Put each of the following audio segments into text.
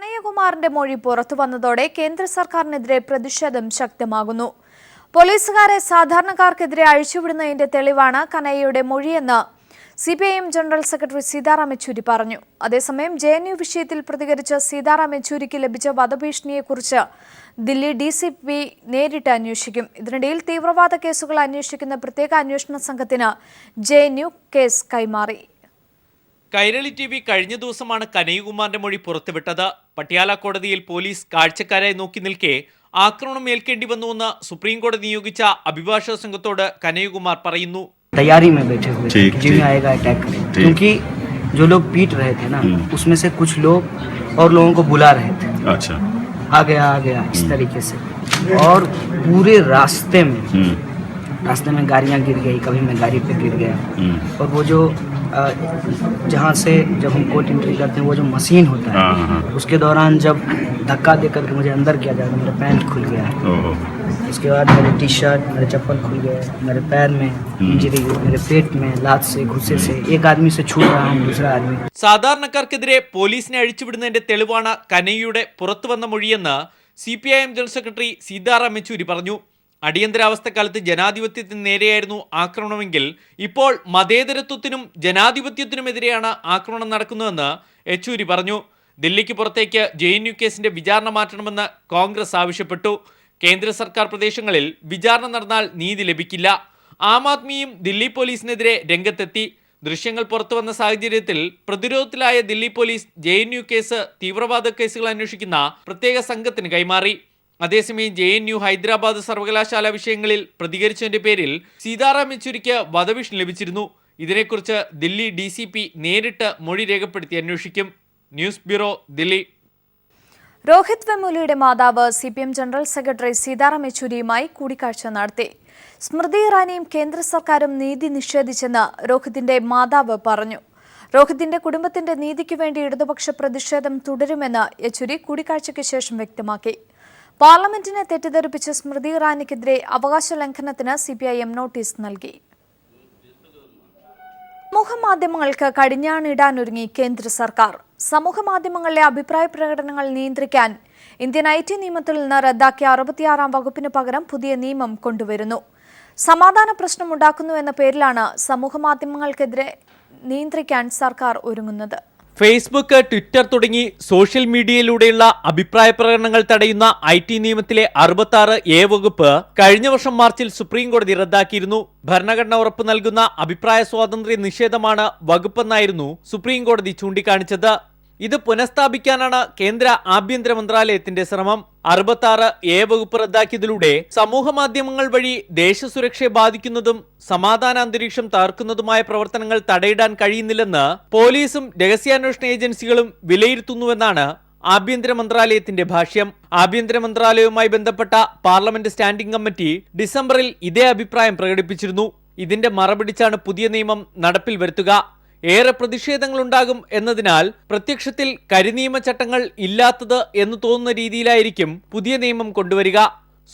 കനയ്യകുമാറിന്റെ മൊഴി പുറത്തു വന്നതോടെ കേന്ദ്ര സർക്കാരിനെതിരെ പ്രതിഷേധം ശക്തമാകുന്നു. പോലീസുകാരെ സാധാരണക്കാർക്കെതിരെ അഴിച്ചുവിടുന്നതിന്റെ തെളിവാണ് കനയ്യയുടെ മൊഴിയെന്ന് സിപിഐഎം ജനറൽ സെക്രട്ടറി സീതാറാം യെച്ചൂരി പറഞ്ഞു. അതേസമയം ജെഎൻയു വിഷയത്തിൽ പ്രതികരിച്ച സീതാറാം യെച്ചൂരിക്ക് ലഭിച്ച വധഭീഷണിയെക്കുറിച്ച് ദില്ലി ഡിസിപി നേരിട്ട് അന്വേഷിക്കും. ഇതിനിടയിൽ തീവ്രവാദ കേസുകൾ അന്വേഷിക്കുന്ന പ്രത്യേക അന്വേഷണ സംഘത്തിന് ജെഎൻയു കേസ് കൈമാറി. കൈരളി ടിവി കഴിഞ്ഞ ദിവസമാണ് കനയ്യകുമാറിന്റെ മൊഴി പുറത്തുവിട്ടത്. പട്യാല കോടതിയിൽ പോലീസ് കാഴ്ചക്കാരായി നോക്കി നിൽക്കെ ആക്രമണം ഏൽക്കേണ്ടി വന്നുവെന്ന് സുപ്രീം കോടതി നിയോഗിച്ച അഭിഭാഷക സംഘത്തോട് കനയ്യകുമാർ പറയുന്നു. तैयारी में बैठे हुए थे कि जिम आएगा अटैक करें, क्योंकि जो लोग पीट रहे थे ना उसमें से कुछ लोग और लोगों को बुला रहे थे। अच्छा, आ गया इस तरीके से, और पूरे रास्ते में गाड़ियां गिर गई, कभी मैं गाड़ी पे गिर गया, और वो जो जहाँ से जब हम कोर्ट एंट्री करते हैं वो जो मशीन होता है उसके दौरान जब धक्का दे करके मुझे अंदर किया जाएगा, मेरा पैंट खुल गया, उसके बाद मेरे टी शर्ट, मेरे चप्पल खुल गए, मेरे पैर में इंजरी, मेरे पेट में लात से घुसे से एक आदमी से छूट रहा हूँ दूसरा आदमी. സാധാരണക്കാർക്കെതിരെ പോലീസിനെ അഴിച്ചുവിടുന്നതിന്റെ തെളിവാണ് കനയ്യയുടെ പുറത്തുവന്ന മൊഴിയെന്ന് സിപിഐഎം ജനറൽ സെക്രട്ടറി സീതാറാം യെച്ചൂരി പറഞ്ഞു. അടിയന്തരാവസ്ഥക്കാലത്ത് ജനാധിപത്യത്തിന് നേരെയായിരുന്നു ആക്രമണമെങ്കിൽ ഇപ്പോൾ മതേതരത്വത്തിനും ജനാധിപത്യത്തിനുമെതിരെയാണ് ആക്രമണം നടക്കുന്നതെന്ന് യെച്ചൂരി പറഞ്ഞു. ദില്ലിക്ക് പുറത്തേക്ക് ജെഎൻയു കേസിന്റെ വിചാരണ മാറ്റണമെന്ന് കോൺഗ്രസ് ആവശ്യപ്പെട്ടു. കേന്ദ്ര സർക്കാർ പ്രദേശങ്ങളിൽ വിചാരണ നടന്നാൽ നീതി ലഭിക്കില്ല. ആം ആദ്മിയും ദില്ലി പോലീസിനെതിരെ രംഗത്തെത്തി. ദൃശ്യങ്ങൾ പുറത്തുവന്ന സാഹചര്യത്തിൽ പ്രതിരോധത്തിലായ ദില്ലി പോലീസ് ജെഎൻയു കേസ് തീവ്രവാദ കേസുകൾ അന്വേഷിക്കുന്ന പ്രത്യേക സംഘത്തിന് കൈമാറി. അതേസമയം ജെഎൻയു ഹൈദരാബാദ് സർവകലാശാല വിഷയങ്ങളിൽ പ്രതികരിച്ചതിന്റെ പേരിൽ സീതാറാം യെച്ചൂരിക്ക് വധഭീഷണി ലഭിച്ചിരുന്നു. ഇതിനെക്കുറിച്ച് ദില്ലി ഡിസിപി നേരിട്ട് മൊഴി രേഖപ്പെടുത്തി അന്വേഷിക്കും. News bureau, Delhi. രോഹിത് വെമുലയുടെ മാതാവ് സിപിഎം ജനറൽ സെക്രട്ടറി സീതാറാം യെച്ചൂരിയുമായി കൂടിക്കാഴ്ച നടത്തി. സ്മൃതി ഇറാനിയും കേന്ദ്ര സർക്കാരും നീതി നിഷേധിച്ചെന്ന് രോഹിതിന്റെ മാതാവ് പറഞ്ഞു. രോഹിതിന്റെ കുടുംബത്തിന്റെ നീതിക്ക് വേണ്ടി ഇടതുപക്ഷ പ്രതിഷേധം തുടരുമെന്ന് യെച്ചൂരി കൂടിക്കാഴ്ചയ്ക്ക് ശേഷം വ്യക്തമാക്കി. പാർലമെന്റിനെ തെറ്റിദ്ധരിപ്പിച്ച് സ്മൃതി ഇറാനിക്കെതിരെ അവകാശ ലംഘനത്തിന് സിപിഐഎം നോട്ടീസ് നൽകി. സമൂഹമാധ്യമങ്ങൾക്ക് കടിഞ്ഞാണിടാനൊരുങ്ങി കേന്ദ്ര സർക്കാർ. സമൂഹമാധ്യമങ്ങളിലെ അഭിപ്രായ പ്രകടനങ്ങൾ നിയന്ത്രിക്കാൻ ഇന്ത്യൻ IT നിയമത്തിൽ നിന്ന് റദ്ദാക്കിയ 66-ാം വകുപ്പിന് പകരം പുതിയ നിയമം കൊണ്ടുവരുന്നു. സമാധാന പ്രശ്നമുണ്ടാക്കുന്നുവെന്ന പേരിലാണ് സമൂഹമാധ്യമങ്ങൾക്കെതിരെ നിയന്ത്രിക്കാൻ സർക്കാർ ഒരുങ്ങുന്നത്. ഫേസ്ബുക്ക്, ട്വിറ്റർ തുടങ്ങി സോഷ്യൽ മീഡിയയിലൂടെയുള്ള അഭിപ്രായ പ്രകടനങ്ങൾ തടയുന്ന IT നിയമത്തിലെ 66A വകുപ്പ് കഴിഞ്ഞ വർഷം മാർച്ചിൽ സുപ്രീം കോടതി റദ്ദാക്കിയിരുന്നു. ഭരണഘടന ഉറപ്പു നൽകുന്ന അഭിപ്രായ സ്വാതന്ത്ര്യ നിഷേധമാണ് വകുപ്പെന്നായിരുന്നു സുപ്രീം കോടതി ചൂണ്ടിക്കാണിച്ചത്. ഇത് പുനഃസ്ഥാപിക്കാനാണ് കേന്ദ്ര ആഭ്യന്തര മന്ത്രാലയത്തിന്റെ ശ്രമം. 66A വകുപ്പ് റദ്ദാക്കിയതിലൂടെ സമൂഹ മാധ്യമങ്ങൾ വഴി ദേശസുരക്ഷയെ ബാധിക്കുന്നതും സമാധാന അന്തരീക്ഷം തകർക്കുന്നതുമായ പ്രവർത്തനങ്ങൾ തടയിടാൻ കഴിയുന്നില്ലെന്ന് പോലീസും രഹസ്യാന്വേഷണ ഏജൻസികളും വിലയിരുത്തുന്നുവെന്നാണ് ആഭ്യന്തര മന്ത്രാലയത്തിന്റെ ഭാഷ്യം. ആഭ്യന്തര മന്ത്രാലയവുമായി ബന്ധപ്പെട്ട പാർലമെന്റ് സ്റ്റാൻഡിംഗ് കമ്മിറ്റി ഡിസംബറിൽ ഇതേ അഭിപ്രായം പ്രകടിപ്പിച്ചിരുന്നു. ഇതിന്റെ മറപിടിച്ചാണ് പുതിയ നിയമം നടപ്പിൽ വരുത്തുക. ഏറെ പ്രതിഷേധങ്ങളുണ്ടാകും എന്നതിനാൽ പ്രത്യക്ഷത്തിൽ കരിനിയമ ചട്ടങ്ങൾ ഇല്ലാത്തത് എന്ന് തോന്നുന്ന രീതിയിലായിരിക്കും പുതിയ നിയമം കൊണ്ടുവരിക.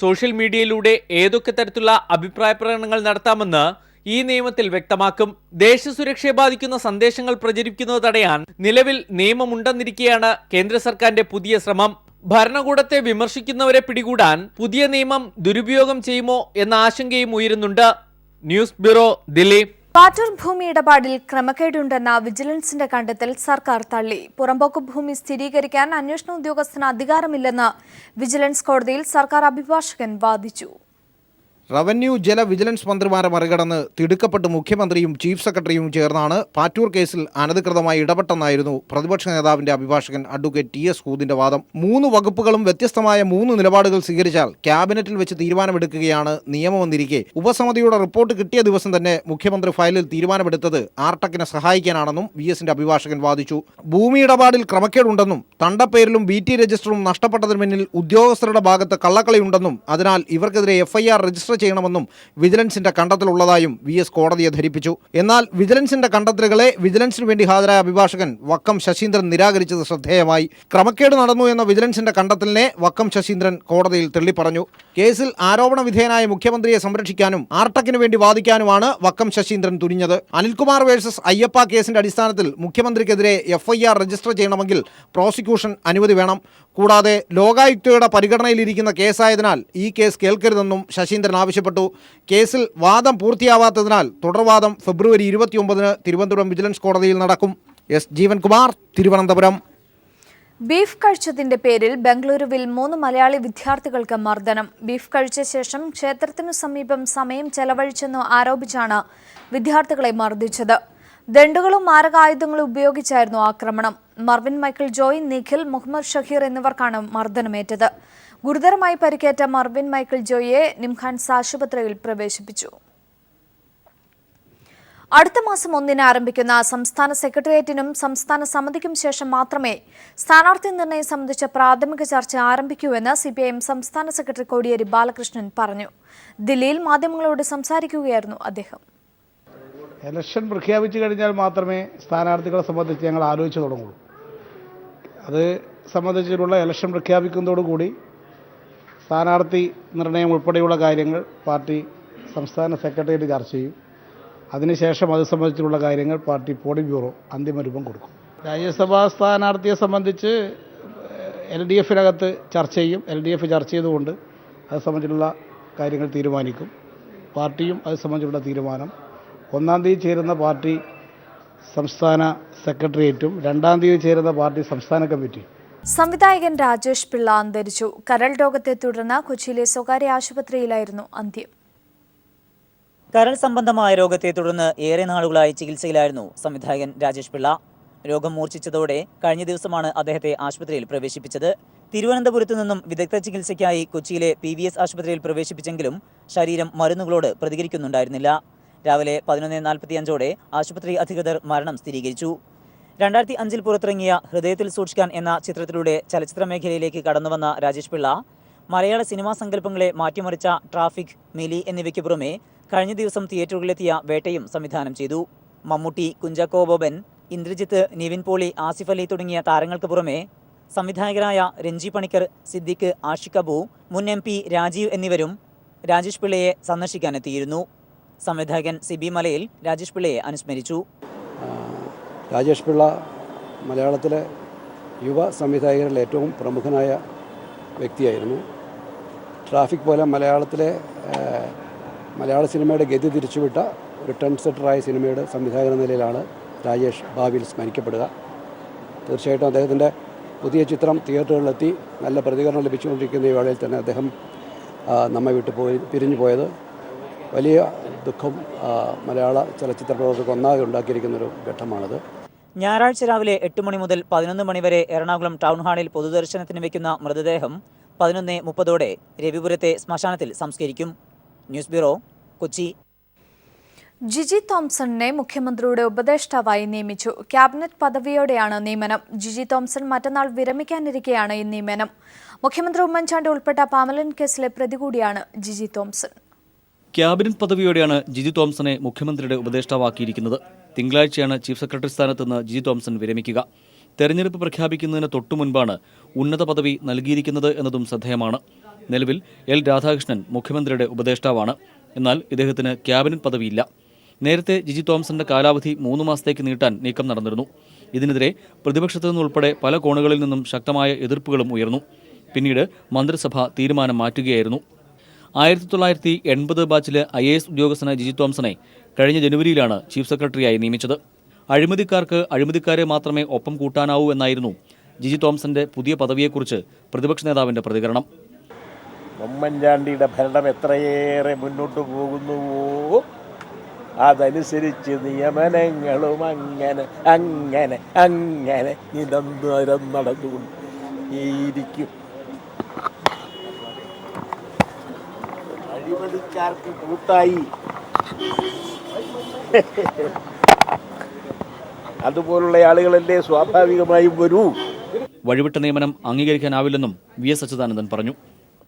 സോഷ്യൽ മീഡിയയിലൂടെ ഏതൊക്കെ തരത്തിലുള്ള അഭിപ്രായ പ്രകടനങ്ങൾ നടത്താമെന്ന് ഈ നിയമത്തിൽ വ്യക്തമാക്കും. ദേശസുരക്ഷയെ ബാധിക്കുന്ന സന്ദേശങ്ങൾ പ്രചരിക്കുന്നത് തടയാൻ നിലവിൽ നിയമമുണ്ടെന്നിരിക്കെയാണ് കേന്ദ്ര സർക്കാരിന്റെ പുതിയ ശ്രമം. ഭരണകൂടത്തെ വിമർശിക്കുന്നവരെ പിടികൂടാൻ പുതിയ നിയമം ദുരുപയോഗം ചെയ്യുമോ എന്ന ആശങ്കയും ഉയരുന്നുണ്ട്. News bureau, Delhi. പാറ്റൂർ ഭൂമി ഇടപാടിൽ ക്രമക്കേടുണ്ടെന്ന വിജിലൻസിന്റെ കണ്ടെത്തൽ സർക്കാർ തള്ളി. പുറമ്പോക്ക് ഭൂമി സ്ഥിരീകരിക്കാൻ അന്വേഷണ ഉദ്യോഗസ്ഥന് അധികാരമില്ലെന്ന് വിജിലൻസ് കോടതിയിൽ സർക്കാർ അഭിഭാഷകൻ വാദിച്ചു. റവന്യൂ ജല വിജിലൻസ് മന്ത്രിമാരെ മറികടന്ന് തിടുക്കപ്പെട്ട് മുഖ്യമന്ത്രിയും ചീഫ് സെക്രട്ടറിയും ചേർന്നാണ് പാറ്റൂർ കേസിൽ അനധികൃതമായി ഇടപെട്ടെന്നായിരുന്നു പ്രതിപക്ഷ നേതാവിന്റെ അഭിഭാഷകൻ അഡ്വക്കേറ്റ് TS ഹൂദിന്റെ വാദം. 3 വകുപ്പുകളും വ്യത്യസ്തമായ 3 നിലപാടുകൾ സ്വീകരിച്ചാൽ ക്യാബിനറ്റിൽ വെച്ച് തീരുമാനമെടുക്കുകയാണ് നിയമമെന്നിരിക്കെ ഉപസമിതിയുടെ റിപ്പോർട്ട് കിട്ടിയ ദിവസം തന്നെ മുഖ്യമന്ത്രി ഫയലിൽ തീരുമാനമെടുത്തത് ആർടെക്കിനെ സഹായിക്കാനാണെന്നും VSന്റെ അഭിഭാഷകൻ വാദിച്ചു. ഭൂമി ഇടപാടിൽ ക്രമക്കേടുണ്ടെന്നും തണ്ടപ്പേരിലും BT രജിസ്റ്ററും നഷ്ടപ്പെട്ടതിന് പിന്നിൽ ഉദ്യോഗസ്ഥരുടെ ഭാഗത്ത് കള്ളക്കളിയുണ്ടെന്നും അതിനാൽ ഇവർക്കെതിരെ FIR രജിസ്റ്റർ ചെയ്യണമെന്നും വിജിലൻസിന്റെ കണ്ടെത്തലുള്ളതായും VS കോടതിയെ ധരിപ്പിച്ചു. എന്നാൽ വിജിലൻസിന്റെ കണ്ടെത്തലുകളെ വിജിലൻസിന് വേണ്ടി ഹാജരായ അഭിഭാഷകൻ വക്കം ശശീന്ദ്രൻ നിരാകരിച്ചത് ശ്രദ്ധേയമായി. ക്രമക്കേട് നടന്നു എന്ന വിജിലൻസിന്റെ കണ്ടെത്തലിനെ വക്കം ശശീന്ദ്രൻ കോടതിയിൽ തള്ളിപ്പറഞ്ഞു. കേസിൽ ആരോപണ വിധേയനായ മുഖ്യമന്ത്രിയെ സംരക്ഷിക്കാനും ആർട്ടക്കിന് വേണ്ടി വാദിക്കാനുമാണ് വക്കം ശശീന്ദ്രൻ തുനിഞ്ഞത്. അനിൽകുമാർ വേഴ്സസ് അയ്യപ്പ കേസിന്റെ അടിസ്ഥാനത്തിൽ മുഖ്യമന്ത്രിക്കെതിരെ FIR രജിസ്റ്റർ ചെയ്യണമെങ്കിൽ പ്രോസിക്യൂഷൻ അനുമതി വേണം. കൂടാതെ ലോകായുക്തയുടെ പരിഗണനയിലിരിക്കുന്ന കേസായതിനാൽ ഈ കേസ് കേൾക്കരുതെന്നും ശശീന്ദ്രൻ ആവശ്യപ്പെട്ടു. കേസിൽ വാദം പൂർത്തിയാവാത്തതിനാൽ തുടർവാദം ഫെബ്രുവരി 29 തിരുവനന്തപുരം വിജിലൻസ് കോടതിയിൽ നടക്കും. S. ജീവൻകുമാർ, തിരുവനന്തപുരം. ബീഫ് കഴിച്ചതിന്റെ പേരിൽ ബംഗളൂരുവിൽ 3 മലയാളി വിദ്യാർത്ഥികൾക്ക് മർദ്ദനം. ബീഫ് കഴിച്ച ശേഷം ക്ഷേത്രത്തിനു സമീപം സമയം ചെലവഴിച്ചെന്ന് ആരോപിച്ചാണ് വിദ്യാർത്ഥികളെ മർദ്ദിച്ചത്. ദണ്ഡുകളും മാരകായുധങ്ങളും ഉപയോഗിച്ചായിരുന്നു ആക്രമണം. മർവിൻ മൈക്കിൾ ജോയ്, നിഖിൽ, മുഹമ്മദ് ഷഹീർ എന്നിവർക്കാണ് മർദ്ദനമേറ്റത്. ഗുരുതരമായി പരിക്കേറ്റ മർവിൻ മൈക്കിൾ ജോയിയെ നിംഹാൻസ് ആശുപത്രിയിൽ പ്രവേശിപ്പിച്ചു. അടുത്ത മാസം 1-ന് ആരംഭിക്കുന്ന സംസ്ഥാന സെക്രട്ടേറിയറ്റിനും സംസ്ഥാന സമിതിക്കും ശേഷം മാത്രമേ സ്ഥാനാർത്ഥി നിർണയം സംബന്ധിച്ച പ്രാഥമിക ചർച്ച ആരംഭിക്കൂവെന്ന് CPIM സംസ്ഥാന സെക്രട്ടറി കോടിയേരി ബാലകൃഷ്ണൻ പറഞ്ഞു. ദില്ലിയിൽ മാധ്യമങ്ങളോട് സംസാരിക്കുകയായിരുന്നു അദ്ദേഹം. ഇലക്ഷൻ പ്രഖ്യാപിച്ചു കഴിഞ്ഞാൽ മാത്രമേ സ്ഥാനാർത്ഥികളെ സംബന്ധിച്ച് ഞങ്ങൾ ആലോചിച്ച് തുടങ്ങുള്ളൂ. അത് സംബന്ധിച്ചിട്ടുള്ള ഇലക്ഷൻ പ്രഖ്യാപിക്കുന്നതോടുകൂടി സ്ഥാനാർത്ഥി നിർണയം ഉൾപ്പെടെയുള്ള കാര്യങ്ങൾ പാർട്ടി സംസ്ഥാന സെക്രട്ടേറിയറ്റ് ചർച്ച ചെയ്യും. അതിനുശേഷം അത് സംബന്ധിച്ചുള്ള കാര്യങ്ങൾ പാർട്ടി പോളിറ്റ് ബ്യൂറോ അന്തിമ രൂപം കൊടുക്കും. രാജ്യസഭാ സ്ഥാനാർത്ഥിയെ സംബന്ധിച്ച് LDF-നകത്ത് ചർച്ച ചെയ്യും. LDF ചർച്ച ചെയ്തുകൊണ്ട് അത് സംബന്ധിച്ചുള്ള കാര്യങ്ങൾ തീരുമാനിക്കും. പാർട്ടിയും അത് സംബന്ധിച്ചുള്ള തീരുമാനം 1-ാം തീയതി ചേരുന്ന പാർട്ടി സംസ്ഥാന സെക്രട്ടേറിയറ്റും 2-ാം തീയതി ചേരുന്ന പാർട്ടി സംസ്ഥാന കമ്മിറ്റി. സംവിധായകൻ രാജേഷ് പിള്ള അന്തരിച്ചു. കരൾ രോഗത്തെ തുടർന്ന് കൊച്ചിയിലെ സ്വകാര്യ ആശുപത്രിയിലായിരുന്നു അന്ത്യം. കരൾ സംബന്ധമായ രോഗത്തെ തുടർന്ന് ഏറെ നാളുകളായി ചികിത്സയിലായിരുന്നു സംവിധായകൻ രാജേഷ് പിള്ള. രോഗം മൂർച്ഛിച്ചതോടെ കഴിഞ്ഞ ദിവസമാണ് അദ്ദേഹത്തെ ആശുപത്രിയിൽ പ്രവേശിപ്പിച്ചത്. തിരുവനന്തപുരത്തു നിന്നും വിദഗ്ധ ചികിത്സയ്ക്കായി കൊച്ചിയിലെ PVS ആശുപത്രിയിൽ പ്രവേശിപ്പിച്ചെങ്കിലും ശരീരം മരുന്നുകളോട് പ്രതികരിക്കുന്നുണ്ടായിരുന്നില്ല. രാവിലെ 11:45 ആശുപത്രി അധികൃതർ മരണം സ്ഥിരീകരിച്ചു. 2005 പുറത്തിറങ്ങിയ ഹൃദയത്തിൽ സൂക്ഷിക്കാൻ എന്ന ചിത്രത്തിലൂടെ ചലച്ചിത്ര മേഖലയിലേക്ക് കടന്നുവന്ന രാജേഷ് പിള്ള മലയാള സിനിമാ സങ്കല്പങ്ങളെ മാറ്റിമറിച്ച ട്രാഫിക്, മിലി എന്നിവയ്ക്ക് പുറമെ കഴിഞ്ഞ ദിവസം തിയേറ്ററുകളിലെത്തിയ വേട്ടയും സംവിധാനം ചെയ്തു. മമ്മൂട്ടി, കുഞ്ചാക്കോ ബോബൻ, ഇന്ദ്രജിത്ത്, നിവിൻ പോളി, ആസിഫ് അലി തുടങ്ങിയ താരങ്ങൾക്ക് പുറമെ സംവിധായകരായ രഞ്ജി പണിക്കർ, സിദ്ദിഖ്, ആഷിഖ് അബു, മുൻ MP രാജീവ് എന്നിവരും രാജേഷ് പിള്ളയെ സന്ദർശിക്കാനെത്തിയിരുന്നു. സംവിധായകൻ സിബി മലയിൽ രാജേഷ് പിള്ളയെ അനുസ്മരിച്ചു. രാജേഷ് പിള്ള മലയാളത്തിലെ യുവ സംവിധായകരിൽ ഏറ്റവും പ്രമുഖനായ വ്യക്തിയായിരുന്നു. ട്രാഫിക് പോലെ മലയാള സിനിമയുടെ ഗതി തിരിച്ചുവിട്ട ഒരു ട്രെൻഡ് സെറ്ററായ സിനിമയുടെ സംവിധായകൻ എന്ന നിലയിലാണ് രാജേഷ് ഭാവിയിൽ സ്മരിക്കപ്പെടുക. തീർച്ചയായിട്ടും അദ്ദേഹത്തിൻ്റെ പുതിയ ചിത്രം തിയേറ്ററുകളിലെത്തി നല്ല പ്രതികരണം ലഭിച്ചുകൊണ്ടിരിക്കുന്ന ഈ വേളയിൽ തന്നെ അദ്ദേഹം നമ്മെ പിരിഞ്ഞു പോയത് വലിയ ദുഃഖം മലയാള ചലച്ചിത്ര പ്രവർത്തകർക്ക് ഒന്നാകെ ഉണ്ടാക്കിയിരിക്കുന്നൊരു ഘട്ടമാണത്. ഞായറാഴ്ച രാവിലെ 8 മണി മുതൽ 11 മണി വരെ എറണാകുളം ടൗൺ ഹാളിൽ പൊതുദർശനത്തിന് വയ്ക്കുന്ന മൃതദേഹം 11:30 രവിപുരത്തെ ശ്മശാനത്തിൽ സംസ്കരിക്കും. News bureau, Kochi. ജിജി തോംസണിനെ മുഖ്യമന്ത്രിയുടെ ഉപദേഷ്ടാവായി നിയമിച്ചു. ക്യാബിനറ്റ് പദവിയോടെയാണ് നിയമനം. ജിജി തോംസൺ മറ്റന്നാൾ വിരമിക്കാനിരിക്കെയാണ് ഈ നിയമനം. മുഖ്യമന്ത്രി ഉമ്മൻചാണ്ടി ഉൾപ്പെട്ട പാമലൻ കേസിലെ പ്രതി കൂടിയാണ് ജിജി തോംസൺ. ക്യാബിനറ്റ് പദവിയോടെയാണ് ജിജി തോംസനെ മുഖ്യമന്ത്രിയുടെ ഉപദേഷ്ടാവാക്കിയിരിക്കുന്നത്. തിങ്കളാഴ്ചയാണ് ചീഫ് സെക്രട്ടറി സ്ഥാനത്ത് നിന്ന് ജിജി തോംസൺ വിരമിക്കുക. തെരഞ്ഞെടുപ്പ് പ്രഖ്യാപിക്കുന്നതിന് തൊട്ടുമുൻപാണ് ഉന്നത പദവി നൽകിയിരിക്കുന്നത് എന്നതും ശ്രദ്ധേയമാണ്. നിലവിൽ L. രാധാകൃഷ്ണൻ മുഖ്യമന്ത്രിയുടെ ഉപദേഷ്ടാവാണ്. എന്നാൽ ഇദ്ദേഹത്തിന് ക്യാബിനറ്റ് പദവിയില്ല. നേരത്തെ ജിജി തോംസന്റെ കാലാവധി 3 മാസത്തേക്ക് നീട്ടാൻ നീക്കം നടന്നിരുന്നു. ഇതിനെതിരെ പ്രതിപക്ഷത്തു നിന്നുൾപ്പെടെ പല കോണുകളിൽ നിന്നും ശക്തമായ എതിർപ്പുകളും ഉയർന്നു. പിന്നീട് മന്ത്രിസഭ തീരുമാനം മാറ്റുകയായിരുന്നു. 1980 ബാച്ചിലെ IAS ഉദ്യോഗസ്ഥനായ ജിജി തോംസനെ കഴിഞ്ഞ ജനുവരിയിലാണ് ചീഫ് സെക്രട്ടറിയായി നിയമിച്ചത്. അഴിമതിക്കാർക്ക് അഴിമതിക്കാരെ മാത്രമേ ഒപ്പം കൂട്ടാനാവൂ എന്നായിരുന്നു ജിജി തോംസന്റെ പുതിയ പദവിയെക്കുറിച്ച് പ്രതിപക്ഷ നേതാവിന്റെ പ്രതികരണം. ഉമ്മൻചാണ്ടിയുടെ ഭരണം എത്രയേറെ മുന്നോട്ട് പോകുന്നുവോ അതനുസരിച്ച് നിയമനങ്ങളും അങ്ങനെ അങ്ങനെ അങ്ങനെ നിരന്തരം നടന്നുകൊണ്ടേയിരിക്കും. അഴിമതിക്കാർക്ക് കൂട്ടായി അതുപോലുള്ള ആളുകളല്ലേ സ്വാഭാവികമായും വരൂ. വഴിവിട്ട നിയമനം അംഗീകരിക്കാനാവില്ലെന്നും VS അച്യുതാനന്ദൻ പറഞ്ഞു.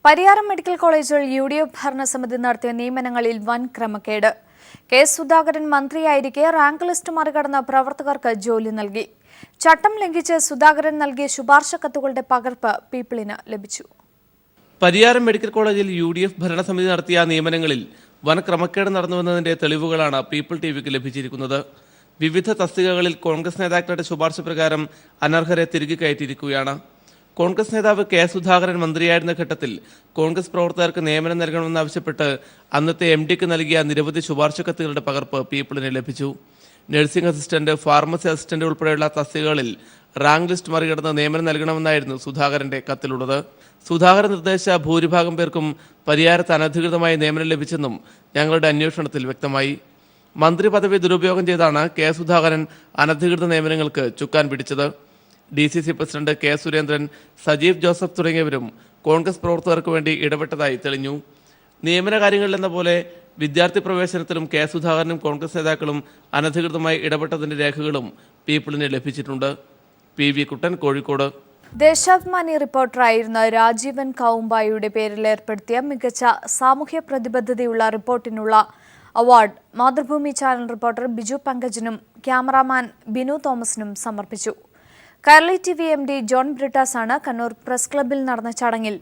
പരിയാരം മെഡിക്കൽ കോളേജിൽ UDF ഭരണസമിതി നടത്തിയ നിയമനങ്ങളിൽ വൻ ക്രമക്കേട്. കെ സുധാകരൻ മന്ത്രിയായിരിക്കെ റാങ്ക് ലിസ്റ്റ് മറികടന്ന പ്രവർത്തകർക്ക് ജോലി നൽകി. ചട്ടം ലംഘിച്ച് സുധാകരൻ നൽകിയ ശുപാർശ കത്തുകളുടെ പകർപ്പ് പീപ്പിളിന് ലഭിച്ചു. പരിയാരം മെഡിക്കൽ കോളേജിൽ UDF ഭരണസമിതി നടത്തിയ നിയമനങ്ങളിൽ വൻ ക്രമക്കേട് നടന്നുവെന്നതിന്റെ തെളിവുകളാണ് പീപ്പിൾ ടിവിക്ക് ലഭിച്ചിരിക്കുന്നത്. വിവിധ തസ്തികകളിൽ കോൺഗ്രസ് നേതാക്കളുടെ ശുപാർശ പ്രകാരം അനർഹരെ തിരികെ കയറ്റിയിരിക്കുകയാണ്. കോൺഗ്രസ് നേതാവ് കെ സുധാകരൻ മന്ത്രിയായിരുന്ന ഘട്ടത്തിൽ കോൺഗ്രസ് പ്രവർത്തകർക്ക് നിയമനം നൽകണമെന്നാവശ്യപ്പെട്ട് അന്നത്തെ MDക്ക് നൽകിയ നിരവധി ശുപാർശ കത്തുകളുടെ പകർപ്പ് പീപ്പിളിന് ലഭിച്ചു. നഴ്സിംഗ് അസിസ്റ്റന്റ്, ഫാർമസി അസിസ്റ്റന്റ് ഉൾപ്പെടെയുള്ള തസ്തികകളിൽ റാങ്ക് ലിസ്റ്റ് മറികടന്ന് നിയമനം നൽകണമെന്നായിരുന്നു സുധാകരന്റെ കത്തിലുള്ളത്. സുധാകരൻ നിർദ്ദേശിച്ച ഭൂരിഭാഗം പേർക്കും പരിയാരത്ത് അനധികൃതമായി നിയമനം ലഭിച്ചെന്നും ഞങ്ങളുടെ അന്വേഷണത്തിൽ വ്യക്തമായി. മന്ത്രി പദവി ദുരുപയോഗം ചെയ്താണ് കെ സുധാകരൻ അനധികൃത നിയമനങ്ങൾക്ക് ചുക്കാൻ പിടിച്ചത്. DCC president K Surendran, Sajeev Joseph തുടങ്ങിയവരും കോൺഗ്രസ് പ്രവർത്തകർക്ക് വേണ്ടി ഇടപെട്ടതായി തെളിഞ്ഞു. നിയമന കാര്യങ്ങളിലെന്ന പോലെ വിദ്യാർത്ഥി പ്രവേശനത്തിലും കെ സുധാകരനും കോൺഗ്രസ് നേതാക്കളും അനധികൃതമായി ഇടപെട്ടതിന്റെ രേഖകളും പീപ്പിളിന് ലഭിച്ചിട്ടുണ്ട്. PV കുട്ടൻ, കോഴിക്കോട്. ദേശാഭിമാനി റിപ്പോർട്ടറായിരുന്ന രാജീവൻ കാവുമ്പായുടെ പേരിൽ ഏർപ്പെടുത്തിയ മികച്ച സാമൂഹ്യ പ്രതിബദ്ധതയുള്ള റിപ്പോർട്ടിനുള്ള award Mathrubhumi channel reporter Biju പങ്കജിനും ക്യാമറാമാൻ ബിനു തോമസിനും സമർപ്പിച്ചു. Kairali TV MD John Brittas ആണ് കണ്ണൂർ പ്രസ് ക്ലബ്ബിൽ നടന്ന ചടങ്ങിൽ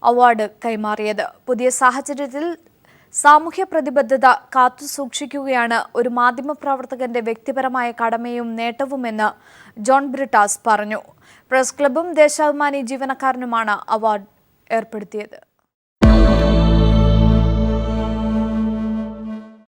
അവാർഡ് കൈമാറിയത്. പുതിയ സാഹചര്യത്തിൽ സാമൂഹ്യ പ്രതിബദ്ധത കാത്തുസൂക്ഷിക്കുകയാണ് ഒരു മാധ്യമപ്രവർത്തകന്റെ വ്യക്തിപരമായ കടമയും നേട്ടവുമെന്ന് ജോൺ ബ്രിട്ടാസ് പറഞ്ഞു. പ്രസ് ക്ലബ്ബും ദേശാഭിമാനി ജീവനക്കാരനുമാണ് അവാർഡ് ഏർപ്പെടുത്തിയത്.